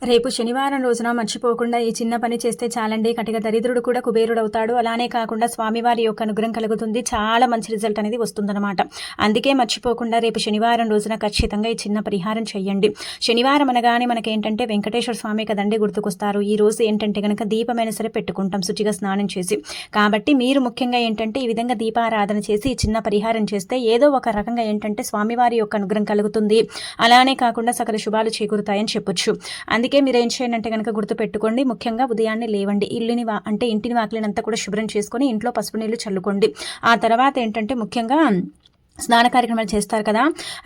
రేపు శనివారం రోజున మర్చిపోకుండా ఈ చిన్న పని చేస్తే చాలండి. కటిక దరిద్రుడు కూడా కుబేరుడవుతాడు. అలానే కాకుండా స్వామివారి యొక్క అనుగ్రహం కలుగుతుంది. చాలా మంచి రిజల్ట్ అనేది వస్తుందన్నమాట. అందుకే మర్చిపోకుండా రేపు శనివారం రోజున ఖచ్చితంగా ఈ చిన్న పరిహారం చేయండి. శనివారం అనగానే మనకేంటంటే వెంకటేశ్వర స్వామి కదండి గుర్తుకొస్తారు. ఈ రోజు ఏంటంటే కనుక దీపమైనా సరే పెట్టుకుంటాం శుచిగా స్నానం చేసి. కాబట్టి మీరు ముఖ్యంగా ఏంటంటే ఈ విధంగా దీపారాధన చేసి ఈ చిన్న పరిహారం చేస్తే ఏదో ఒక రకంగా ఏంటంటే స్వామివారి యొక్క అనుగ్రహం కలుగుతుంది. అలానే కాకుండా సకల శుభాలు చేకూరుతాయని చెప్పొచ్చు. అందుకే మీరు ఏం చేయండి అంటే కనుక గుర్తుపెట్టుకోండి. ముఖ్యంగా ఉదయాన్నే లేవండి. ఇంటిని వాకిలినంతా కూడా శుభ్రం చేసుకొని ఇంట్లో పసుపు నీళ్లు చల్లుకోండి. ఆ తర్వాత ఏంటంటే ముఖ్యంగా స్నాన కార్యక్రమాలు చేస్తారు కదా.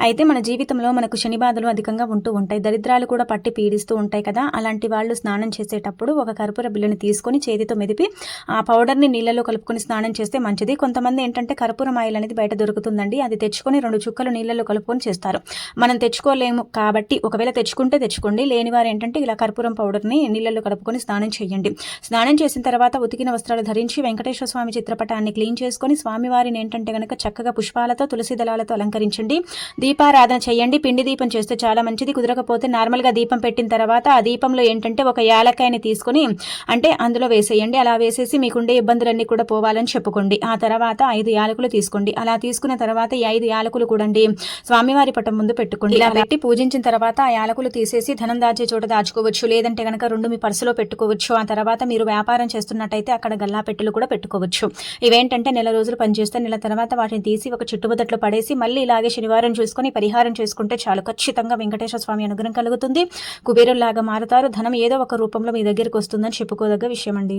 అయితే మన జీవితంలో మనకు శని బాధలు అధికంగా ఉంటూ ఉంటాయి. దరిద్రాలు కూడా పట్టి పీడిస్తూ ఉంటాయి కదా. అలాంటి వాళ్ళు స్నానం చేసేటప్పుడు ఒక కర్పూర బిళ్ళని తీసుకొని చేతితో మెదిపి ఆ పౌడర్ని నీళ్ళలో కలుపుకొని స్నానం చేస్తే మంచిది. కొంతమంది ఏంటంటే కర్పూరం ఆయిల్ అనేది బయట దొరుకుతుందండి. అది తెచ్చుకొని 2 చుక్కలు నీళ్ళలో కలుపుకొని చేస్తారు. మనం తెచ్చుకోలేము కాబట్టి ఒకవేళ తెచ్చుకుంటే తెచ్చుకోండి. లేని వారు ఏంటంటే ఇలా కర్పూరం పౌడర్ని నీళ్ళలో కలుపుకొని స్నానం చేయండి. స్నానం చేసిన తర్వాత ఉతికిన వస్త్రాలు ధరించి వెంకటేశ్వర స్వామి చిత్రపటాన్ని క్లీన్ చేసుకొని స్వామివారిని ఏంటంటే కనుక చక్కగా పుష్పాలతో తులసి దళాలతో అలంకరించండి. దీపారాధన చేయండి. పిండి దీపం చేస్తే చాలా మంచిది. కుదరకపోతే నార్మల్గా దీపం పెట్టిన తర్వాత ఆ దీపంలో ఏంటంటే ఒక యాలక్కాయని తీసుకొని అంటే అందులో వేసేయండి. అలా వేసేసి మీకుండే ఇబ్బందులన్నీ కూడా పోవాలని చెప్పుకోండి. ఆ తర్వాత 5 యాలకులు తీసుకోండి. అలా తీసుకున్న తర్వాత ఈ 5 యాలకులు కూడా స్వామివారి పటం ముందు పెట్టుకోండి. ఇలా పెట్టి పూజించిన తర్వాత ఆ యాలకులు తీసేసి ధనం దాచే చోట దాచుకోవచ్చు. లేదంటే కనుక 2 మీ పర్సులో పెట్టుకోవచ్చు. ఆ తర్వాత మీరు వ్యాపారం చేస్తున్నట్టయితే అక్కడ గల్లా పెట్టెలు కూడా పెట్టుకోవచ్చు. ఇవేంటంటే నెల రోజులు పనిచేస్తే నెల తర్వాత వాటిని తీసి ఒక చుట్టుబద్దట్లో పడేసి మళ్ళీ ఇలాగే శనివారం చూసుకొని పరిహారం చేసుకుంటే చాలు. ఖచ్చితంగా వెంకటేశ్వర స్వామి అనుగ్రహం కలుగుతుంది. కుబేరులాగా మారుతారు. ధనం ఏదో ఒక రూపంలో మీ దగ్గరికి వస్తుందని చెప్పుకోదగ్గ విషయం అండి.